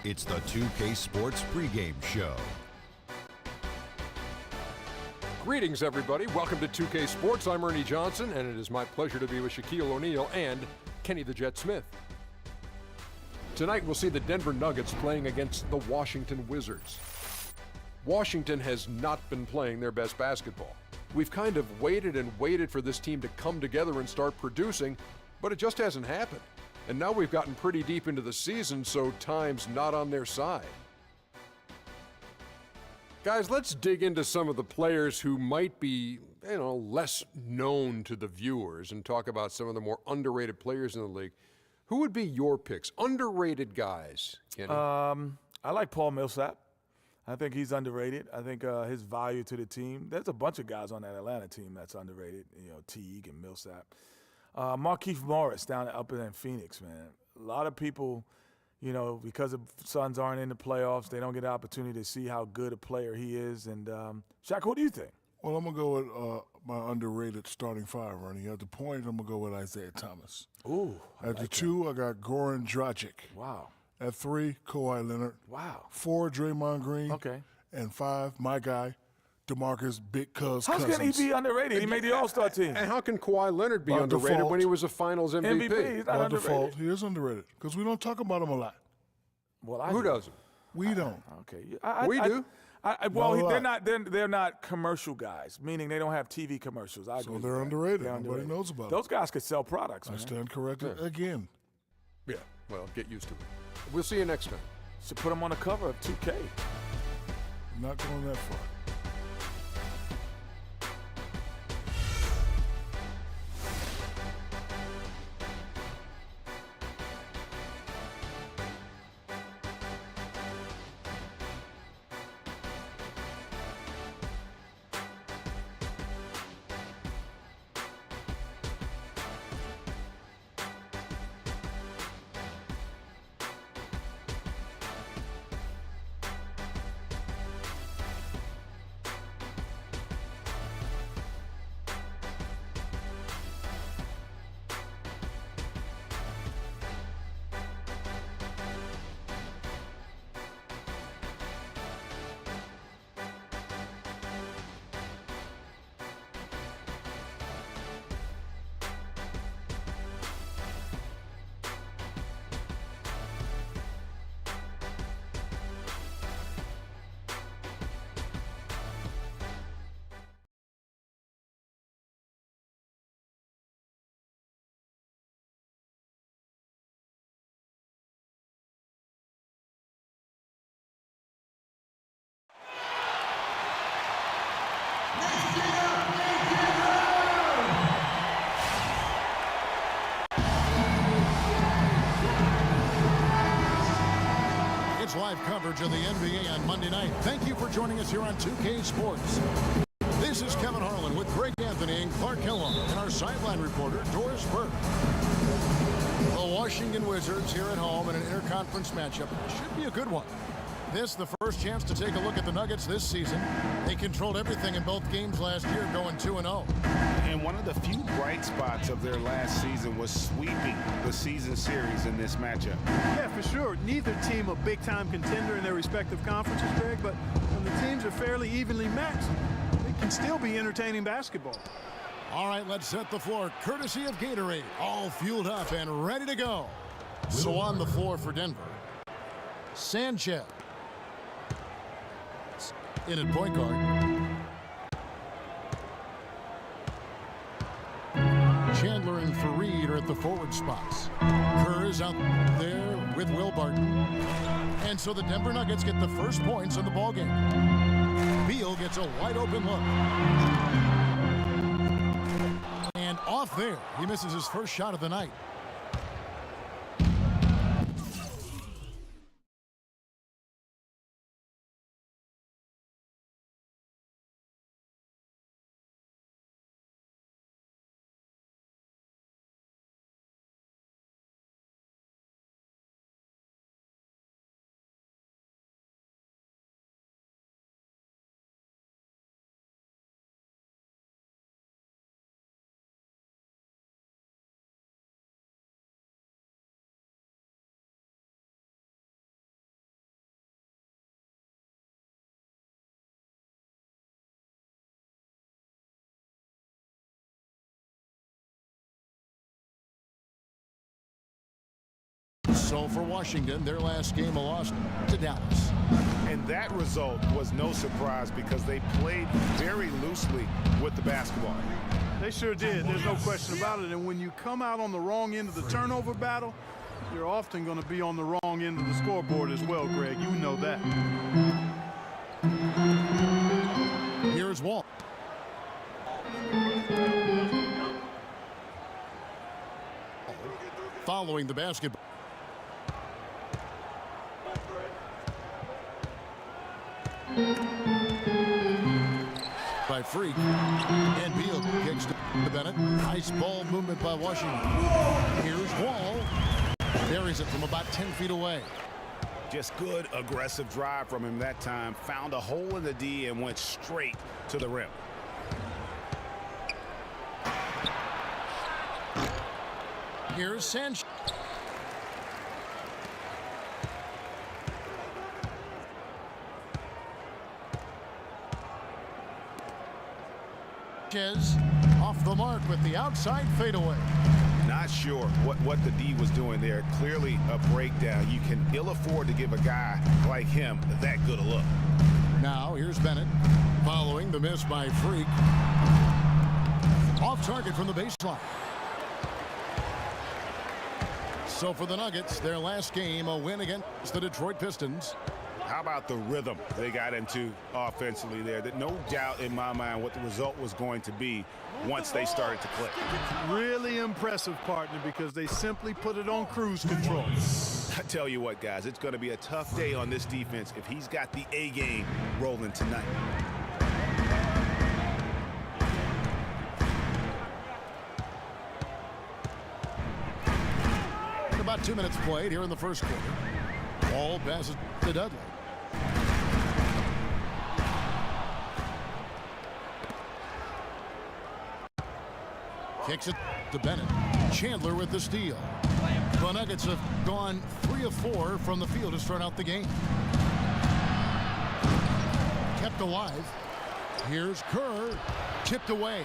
It's the 2K Sports pregame show. Greetings, everybody. Welcome to 2K Sports. I'm Ernie Johnson, and it is my pleasure to be with Shaquille O'Neal and Kenny the Jet Smith. Tonight, we'll see the Denver Nuggets playing against the Washington Wizards. Washington has not been playing their best basketball. We've kind of waited and waited for this team to come together and start producing, but it just hasn't happened. And now we've gotten pretty deep into the season, so time's not on their side. Guys, let's dig into some of the players who might be, less known to the viewers and talk about some of the more underrated players in the league. Who would be your picks? Underrated guys, Kenny. I like Paul Millsap. I think he's underrated. I think his value to the team. There's a bunch of guys on that Atlanta team that's underrated. Teague and Millsap. Markieff Morris up in Phoenix, man. A lot of people, because the Suns aren't in the playoffs, they don't get the opportunity to see how good a player he is. And Shaq, who do you think? Well, I'm going to go with my underrated starting five, Ernie. At the point, I'm going to go with Isaiah Thomas. Ooh. At the two, I got Goran Dragic. Wow. At 3, Kawhi Leonard. Wow. 4, Draymond Green. Okay. And 5, my guy, DeMarcus Big Cuz How Cousins. can he be underrated? He made the All-Star team. And how can Kawhi Leonard be By underrated default. when he was a Finals MVP? He's not By underrated. default, he is underrated because we don't talk about him a lot. Well, Who doesn't? We don't. Okay. We do. They're not commercial guys, meaning they don't have TV commercials. I agree So with they're that. underrated. They're Nobody underrated. knows about Those guys could sell products, them. I man. stand corrected again. Yeah, well, get used to it. We'll see you next time. Should put them on the cover of 2K. Not going that far. It's live coverage of the NBA on Monday night. Thank you for joining us here on 2K Sports. This is Kevin Harlan with Greg Anthony and Clark Kellogg and our sideline reporter, Doris Burke. The Washington Wizards here at home in an interconference matchup. Should be a good one. This the first chance to take a look at the Nuggets this season. They controlled everything in both games last year, going 2-0. And one of the few bright spots of their last season was sweeping the season series in this matchup. Yeah, for sure. Neither team a big-time contender in their respective conferences, Greg, but when the teams are fairly evenly matched, it can still be entertaining basketball. All right, let's set the floor. Courtesy of Gatorade, all fueled up and ready to go. So on the floor for Denver, Sanchez. In at point guard. Chandler and Fareed are at the forward spots. Kerr is out there with Will Barton. And so the Denver Nuggets get the first points in the ballgame. Beal gets a wide open look. And off there, he misses his first shot of the night. So for Washington, their last game a loss to Dallas. And that result was no surprise because they played very loosely with the basketball. They sure did. There's no question about it. And when you come out on the wrong end of the turnover battle, you're often going to be on the wrong end of the scoreboard as well, Greg. You know that. Here's Wall. Following the basketball. By Freak. And Beal kicks to Bennett. Nice ball movement by Washington. Here's Wall. Buries it from about 10 feet away. Just good aggressive drive from him that time. Found a hole in the D and went straight to the rim. Here's Sanchez. Off the mark with the outside fadeaway. Not sure what the D was doing there. Clearly a breakdown. You can ill afford to give a guy like him that good a look. Now here's Bennett following the miss by Freak. Off target from the baseline. So for the Nuggets, their last game, a win against the Detroit Pistons. How about the rhythm they got into offensively there? That no doubt in my mind what the result was going to be once they started to click. Really impressive, partner, because they simply put it on cruise control. I tell you what, guys, it's going to be a tough day on this defense if he's got the A game rolling tonight. About 2 minutes played here in the first quarter. Ball passes to Dudley. Kicks it to Bennett. Chandler with the steal. The Nuggets have gone 3 of 4 from the field to start out the game. Kept alive. Here's Kerr. Tipped away.